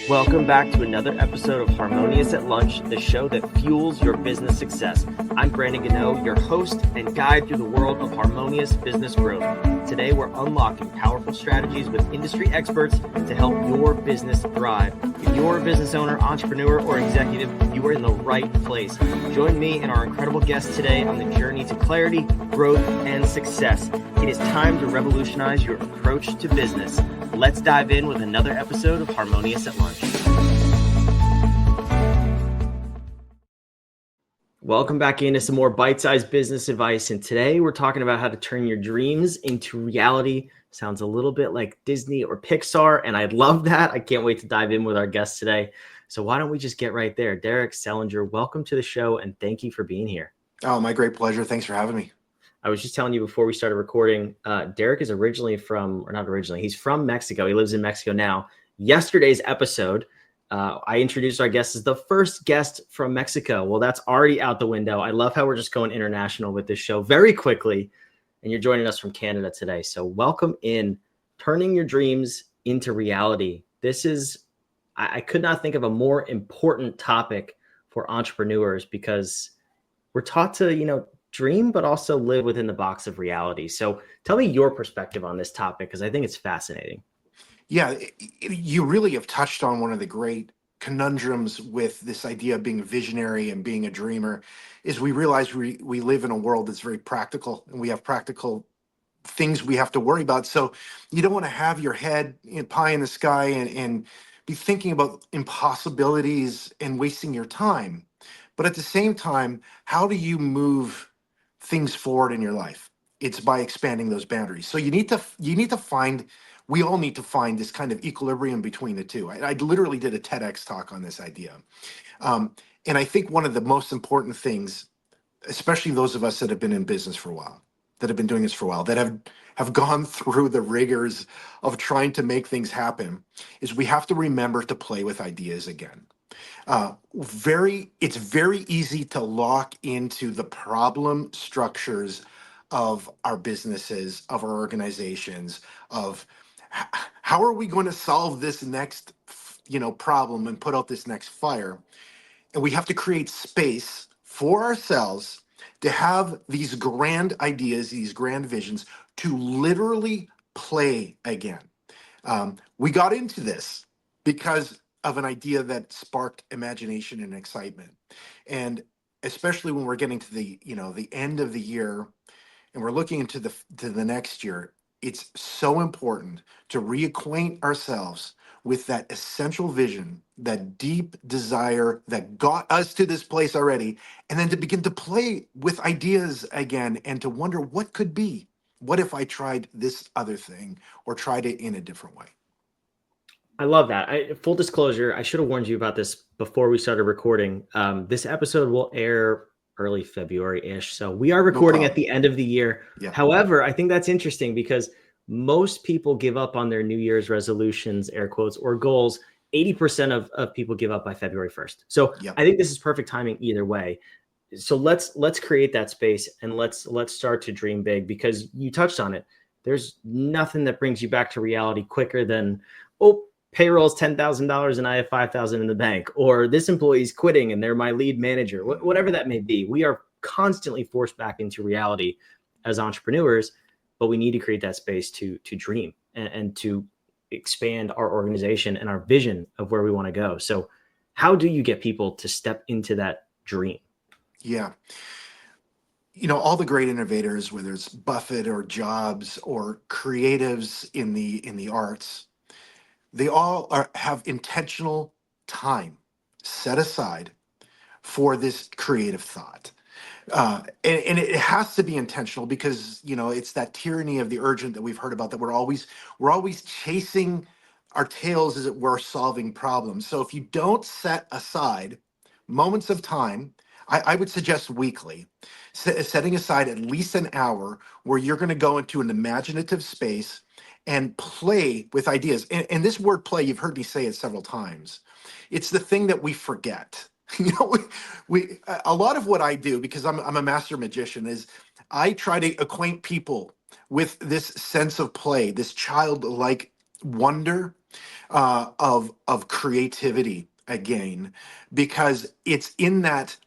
Welcome back to another episode of Harmonious at Lunch, the show that fuels your business success. I'm Brandon Gano, your host and guide through the world of harmonious business growth. Today, we're unlocking powerful strategies with industry experts to help your business thrive. If you're a business owner, entrepreneur, or executive, you are in the right place. Join me and our incredible guests today on the journey to clarity, growth, and success. It is time to revolutionize your approach to business. Let's dive in with another episode of Harmonious at Lunch. Welcome back into some more bite-sized business advice. And today we're talking about how to turn your dreams into reality. Sounds a little bit like Disney or Pixar, and I love that. I can't wait to dive in with our guest today. So why don't we just get right there? Derek Sellinger, welcome to the show, and thank you for being here. Oh, my great pleasure. Thanks for having me. I was just telling you before we started recording, Derek is he's from Mexico. He lives in Mexico now. Yesterday's episode, I introduced our guest as the first guest from Mexico. Well, that's already out the window. I love how we're just going international with this show very quickly. And you're joining us from Canada today. So welcome in, turning your dreams into reality. This is, I could not think of a more important topic for entrepreneurs because we're taught to, dream, but also live within the box of reality. So tell me your perspective on this topic, because I think it's fascinating. Yeah, you really have touched on one of the great conundrums with this idea of being a visionary and being a dreamer is we realize we live in a world that's very practical and we have practical things we have to worry about. So you don't want to have your head pie in the sky and be thinking about impossibilities and wasting your time. But at the same time, how do you move things forward in your life? It's by expanding those boundaries. So you need to find, we all need to find this kind of equilibrium between the two. I literally did a TEDx talk on this idea. And I think one of the most important things, especially those of us that have been in business for a while, that have been doing this for a while, that have gone through the rigors of trying to make things happen, is we have to remember to play with ideas again. It's very easy to lock into the problem structures of our businesses, of our organizations, of how are we going to solve this next, problem and put out this next fire. And we have to create space for ourselves to have these grand ideas, these grand visions, to literally play again. We got into this because of an idea that sparked imagination and excitement. And especially when we're getting to the end of the year and we're looking into the next year, it's so important to reacquaint ourselves with that essential vision, that deep desire that got us to this place already, and then to begin to play with ideas again and to wonder what could be. What if I tried this other thing or tried it in a different way? I love that. Full disclosure, I should have warned you about this before we started recording. This episode will air early February-ish. So we are recording at the end of the year. Yeah. However, I think that's interesting because most people give up on their New Year's resolutions, air quotes, or goals. 80% of people give up by February 1st. So Yep. I think this is perfect timing either way. So let's create that space and let's start to dream big, because you touched on it. There's nothing that brings you back to reality quicker than, payroll's $10,000 and I have $5,000 in the bank, or this employee's quitting and they're my lead manager, whatever that may be. We are constantly forced back into reality as entrepreneurs, but we need to create that space to dream and to expand our organization and our vision of where we want to go. So how do you get people to step into that dream? Yeah. All the great innovators, whether it's Buffett or Jobs or creatives in the arts, they all have intentional time set aside for this creative thought. And it has to be intentional because, it's that tyranny of the urgent that we've heard about, that we're always chasing our tails as it were, solving problems. So if you don't set aside moments of time, I would suggest weekly, setting aside at least an hour where you're going to go into an imaginative space and play with ideas. And this word play, you've heard me say it several times. It's the thing that we forget. We a lot of what I do, because I'm a master magician, is I try to acquaint people with this sense of play, this childlike wonder of creativity again, because it's in that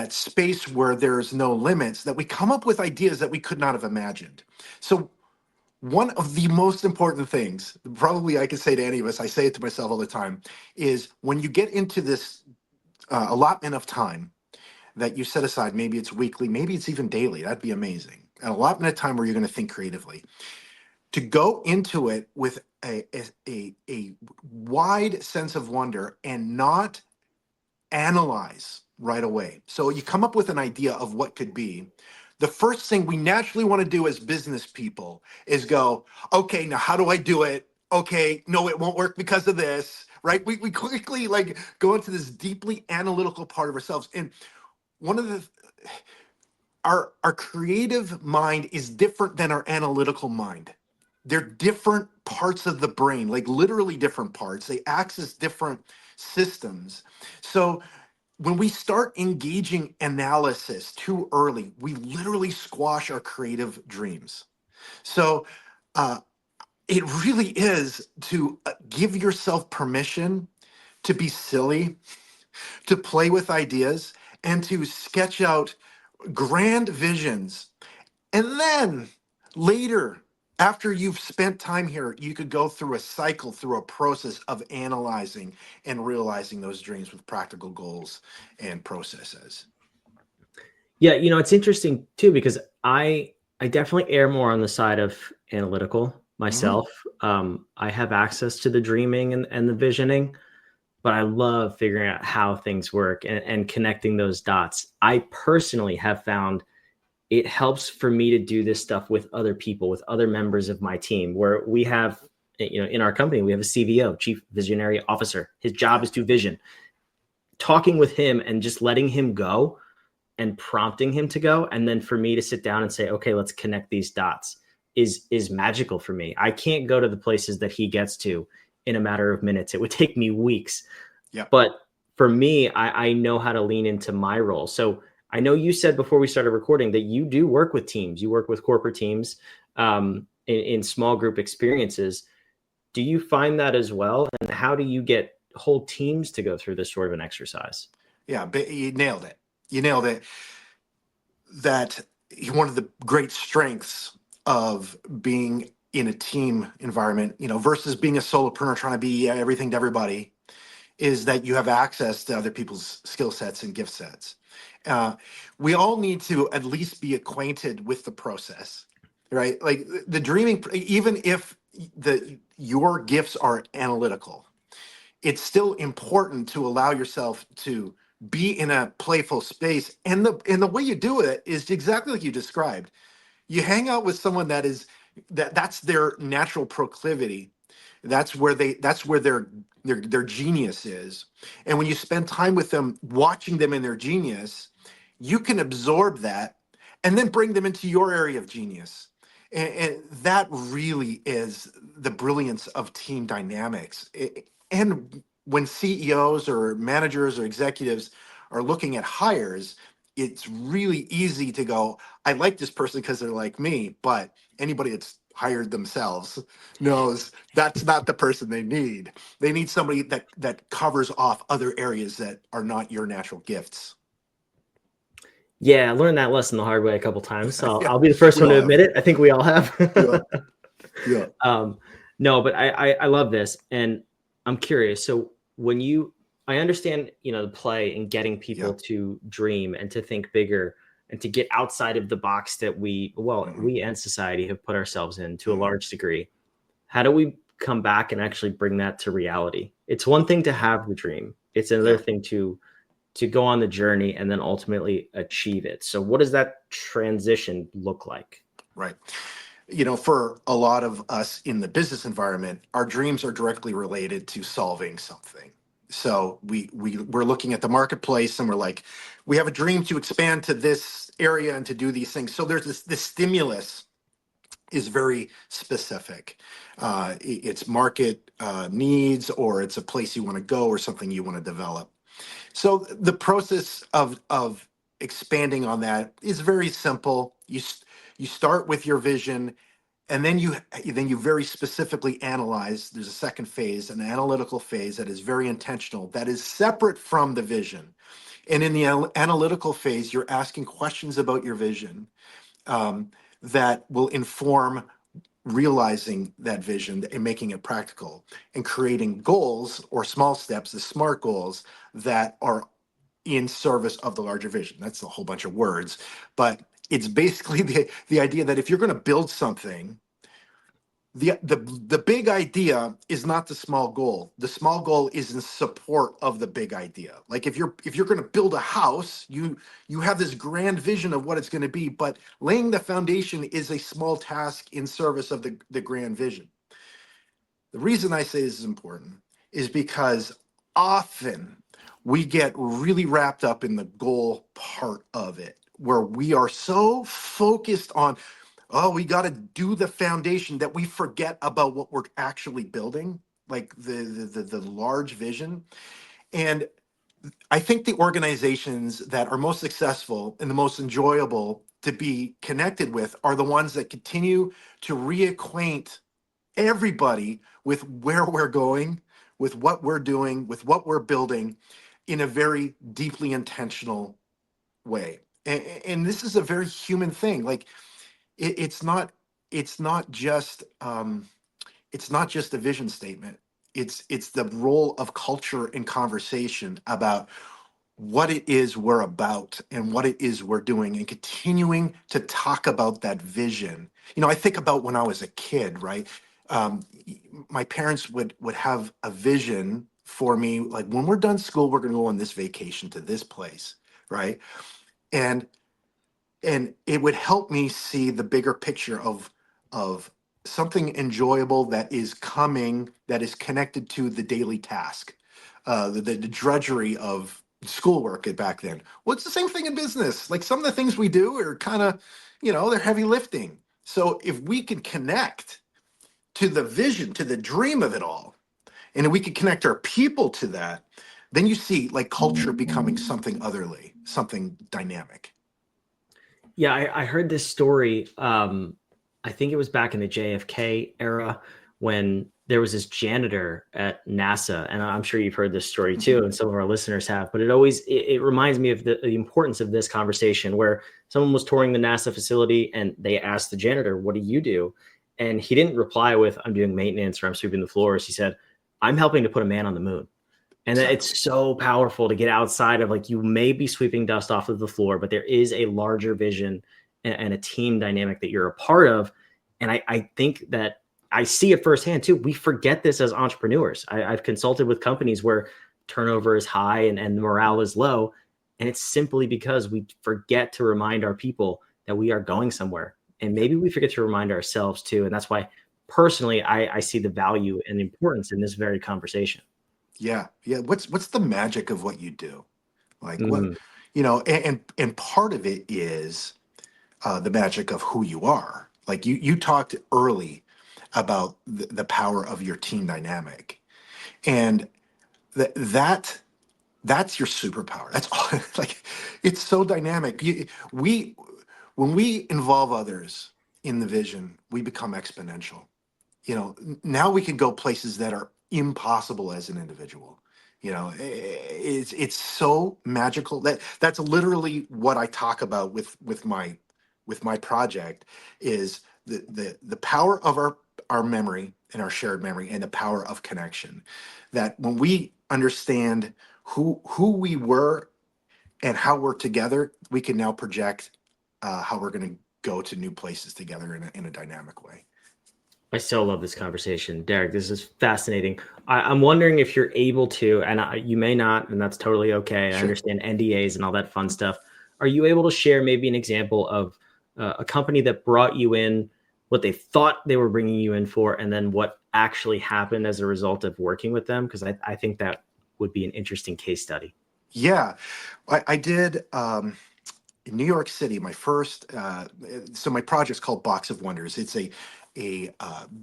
space where there's no limits that we come up with ideas that we could not have imagined. So one of the most important things, probably I could say to any of us, I say it to myself all the time, is when you get into this allotment of time that you set aside, maybe it's weekly, maybe it's even daily, that'd be amazing. An allotment of time where you're going to think creatively, to go into it with a wide sense of wonder and not analyze right away. So you come up with an idea of what could be. The first thing we naturally want to do as business people is go, okay, now how do I do it? Okay, no, it won't work because of this, right? We quickly like go into this deeply analytical part of ourselves. And one of the our creative mind is different than our analytical mind. They're different parts of the brain, like literally different parts. They access different systems. So when we start engaging analysis too early, we literally squash our creative dreams. So it really is to give yourself permission to be silly, to play with ideas, and to sketch out grand visions. And then later, after you've spent time here, you could go through a cycle, through a process of analyzing and realizing those dreams with practical goals and processes. Yeah, it's interesting too because I definitely err more on the side of analytical Mhm. myself. I have access to the dreaming and the visioning, but I love figuring out how things work and connecting those dots. I personally have found it helps for me to do this stuff with other people, with other members of my team, where we have, in our company, we have a CVO, Chief Visionary Officer. His job Yeah. is to vision. Talking with him and just letting him go and prompting him to go, and then for me to sit down and say, okay, let's connect these dots is magical for me. I can't go to the places that he gets to in a matter of minutes. It would take me weeks. Yeah. But for me, I know how to lean into my role. So I know you said before we started recording that you do work with teams. You work with corporate teams in small group experiences. Do you find that as well? And how do you get whole teams to go through this sort of an exercise? Yeah. But you nailed it. You nailed it. That one of the great strengths of being in a team environment, versus being a solopreneur trying to be everything to everybody, is that you have access to other people's skill sets and gift sets. Uh, we all need to at least be acquainted with the process, right? Like the dreaming, even if your gifts are analytical, it's still important to allow yourself to be in a playful space. And the way you do it is exactly like you described. You hang out with someone that's their natural proclivity. That's where their genius is. And when you spend time with them, watching them in their genius, you can absorb that and then bring them into your area of genius. And that really is the brilliance of team dynamics. And when CEOs or managers or executives are looking at hires, it's really easy to go, I like this person because they're like me, but anybody that's hired themselves knows that's not the person they need. They need somebody that covers off other areas that are not your natural gifts. Yeah, I learned that lesson the hard way a couple times. So I'll, Yeah, I'll be the first we one to all have. admit it. I think we all have. Yeah, yeah, um, no, but I love this, and I'm curious. So I understand, the play and getting yeah. people to dream and to think bigger and to get outside of the box that Hmm. we and society have put ourselves in to a Hmm. large degree. How do we come back and actually bring that to reality? It's one thing to Yeah, have the dream. It's another yeah, thing to go on the journey and then ultimately achieve it. So what does that transition look like? right. For a lot of us in the business environment, our dreams are directly related to solving something. So we're looking at the marketplace and we're like, we have a dream to expand to this area and to do these things. So there's this stimulus is very specific. It's market needs, or it's a place you want to go, or something you want to develop. So the process of expanding on that is very simple. You start with your vision, And then you very specifically analyze. There's a second phase, an analytical phase that is very intentional, that is separate from the vision. And in the analytical phase, you're asking questions about your vision, that will inform realizing that vision and making it practical, and creating goals or small steps, the SMART goals, that are in service of the larger vision. That's a whole bunch of words, but it's basically the idea that if you're going to build something, the big idea is not the small goal. The small goal is in support of the big idea. Like if you're going to build a house, you have this grand vision of what it's going to be, but laying the foundation is a small task in service of the grand vision. The reason I say this is important is because often we get really wrapped up in the goal part of it, where we are so focused on, oh, we got to do the foundation, that we forget about what we're actually building, like the large vision. And I think the organizations that are most successful and the most enjoyable to be connected with are the ones that continue to reacquaint everybody with where we're going, with what we're doing, with what we're building, in a very deeply intentional way. And this is a very human thing. Like it's not it's not just it's not just a vision statement. It's the role of culture and conversation about what it is we're about and what it is we're doing, and continuing to talk about that vision. I think about when I was a kid, right? um, my parents would have a vision for me, like, when we're done school, we're going to go on this vacation to this place, right? And and it would help me see the bigger picture of something enjoyable that is coming, that is connected to the daily task, the drudgery of schoolwork back then. Well, it's the same thing in business. Like, some of the things we do are kind of, they're heavy lifting. So if we can connect to the vision, to the dream of it all, and if we can connect our people to that, then you see, like, culture becoming something otherly, something dynamic. Yeah, I heard this story. I think it was back in the JFK era when there was this janitor at NASA, and I'm sure you've heard this story too, and some of our listeners have. But it reminds me of the importance of this conversation, where someone was touring the NASA facility and they asked the janitor, "What do you do?" And he didn't reply with, "I'm doing maintenance" or "I'm sweeping the floors." He said, "I'm helping to put a man on the moon." And then Exactly. it's so powerful to get outside of, like, you may be sweeping dust off of the floor, but there is a larger vision and a team dynamic that you're a part of. And I think that I see it firsthand too. We forget this as entrepreneurs. I've consulted with companies where turnover is high and morale is low. And it's simply because we forget to remind our people that we are going somewhere. And Yep. maybe we forget to remind ourselves too. And that's why personally, I see the value and the importance in this very conversation. Yeah. Yeah. What's the magic of what you do? Like, what, Mhm. and part of it is the magic of who you are. Like, you talked early about the power of your team dynamic, and that's your superpower. That's all. Like, it's so dynamic. We When we involve others in the vision, we become exponential. Now we can go places that are impossible as an individual. It's so magical. That's literally what I talk about with my project, is the power of our memory, and our shared memory, and the power of connection. That when we understand who we were and how we're together, we can now project how we're going to go to new places together in a dynamic way. I so love this conversation, Derek. This is fascinating. I'm wondering if you're able to, and you may not, and that's totally okay. I Sure. understand NDAs and all that fun stuff. Are you able to share maybe an example of a company that brought you in, what they thought they were bringing you in for, and then what actually happened as a result of working with them? Because I think that would be an interesting case study. Yeah, I did, in New York City. My first, so my project's called Box of Wonders. It's a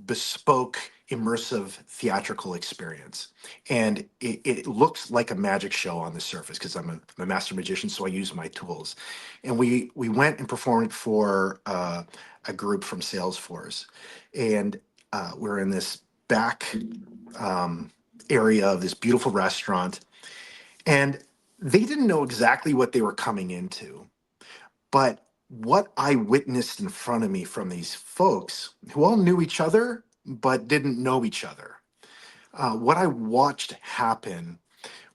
bespoke, immersive theatrical experience. And it looks like a magic show on the surface because I'm a master magician, so I use my tools. And we went and performed for a group from Salesforce. And we're in this back area of this beautiful restaurant. And they didn't know exactly what they were coming into. But what I witnessed in front of me from these folks who all knew each other but didn't know each other, what I watched happen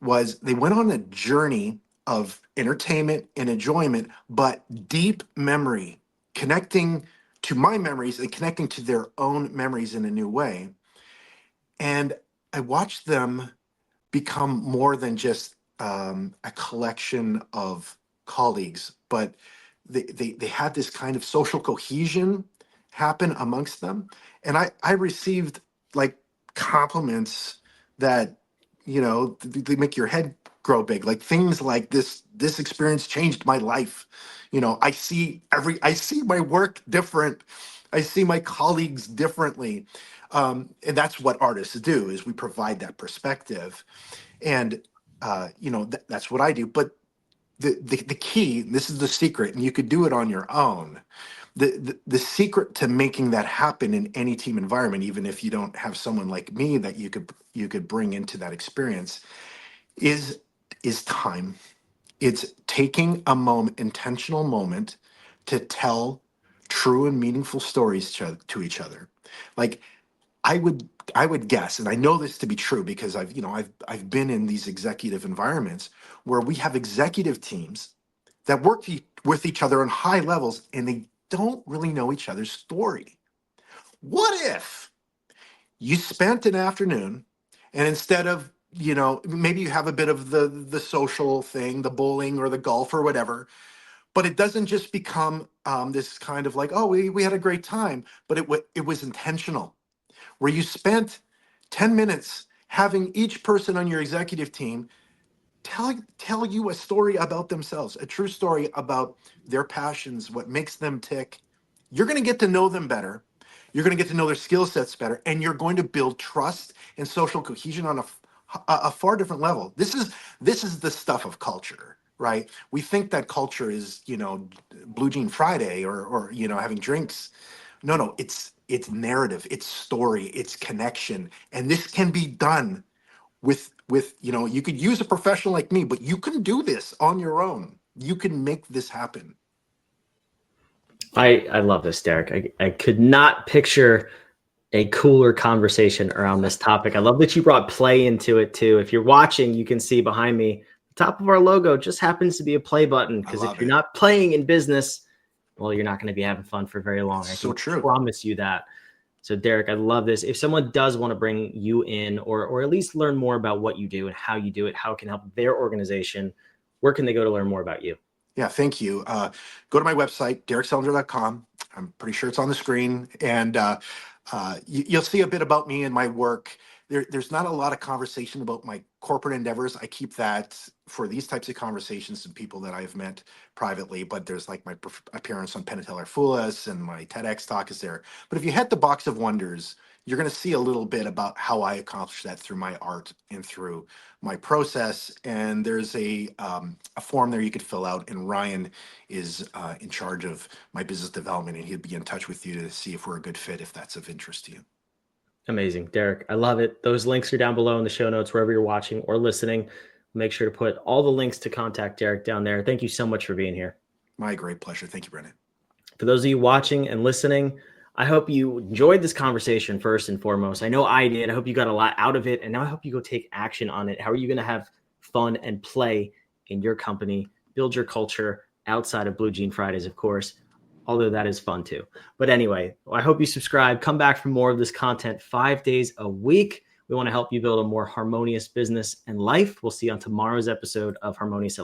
was they went on a journey of entertainment and enjoyment, but deep memory, connecting to my memories and connecting to their own memories in a new way. And I watched them become more than just a collection of colleagues, but they had this kind of social cohesion happen amongst them. And I received like compliments that, they make your head grow big. Like things like this experience changed my life. I see my work different. I see my colleagues differently. And that's what artists do, is we provide that perspective. And that's what I do. But the key, this is the secret, and you could do it on your own. The secret to making that happen in any team environment, even if you don't have someone like me that you could bring into that experience, is time. It's taking a intentional moment to tell true and meaningful stories to each other. Like I would guess, and I know this to be true because I've been in these executive environments where we have executive teams that work with each other on high levels and they don't really know each other's story. What if you spent an afternoon and instead of, maybe you have a bit of the social thing, the bowling or the golf or whatever, but it doesn't just become this kind of like, oh, we had a great time, but it was intentional, where you spent 10 minutes having each person on your executive team tell you a story about themselves, a true story about their passions, what makes them tick. You're going to get to know them better. You're going to get to know their skill sets better, and you're going to build trust and social cohesion on a far different level. This is the stuff of culture, right? We think that culture is, Blue Jean Friday or having drinks. No, it's narrative, it's story, it's connection, and this can be done with you could use a professional like me, but you can do this on your own. You can make this happen. I love this, Derek. I could not picture a cooler conversation around this topic. I love that you brought play into it too. If you're watching, you can see behind me, the top of our logo just happens to be a play button, because if you're not playing in business, well, you're not going to be having fun for very long. I can promise you that. So Derek, I love this. If someone does want to bring you in or at least learn more about what you do and how you do it, how it can help their organization, where can they go to learn more about you? Yeah, thank you. Go to my website, derekselinger.com. I'm pretty sure it's on the screen. And you'll see a bit about me and my work. There's not a lot of conversation about my corporate endeavors. I keep that for these types of conversations and people that I've met privately, but there's like my appearance on Penn and Teller Fool Us and my TEDx talk is there. But if you head to Box of Wonders, you're going to see a little bit about how I accomplish that through my art and through my process. And there's a form there you could fill out, and Ryan is in charge of my business development, and he'll be in touch with you to see if we're a good fit, if that's of interest to you. Amazing, Derek. I love it. Those links are down below in the show notes, wherever you're watching or listening. Make sure to put all the links to contact Derek down there. Thank you so much for being here. My great pleasure. Thank you, Brennan. For those of you watching and listening, I hope you enjoyed this conversation first and foremost. I know I did. I hope you got a lot out of it. And now I hope you go take action on it. How are you going to have fun and play in your company, build your culture outside of Blue Jean Fridays, of course, although that is fun too. But anyway, I hope you subscribe. Come back for more of this content 5 days a week. We want to help you build a more harmonious business and life. We'll see you on tomorrow's episode of Harmonious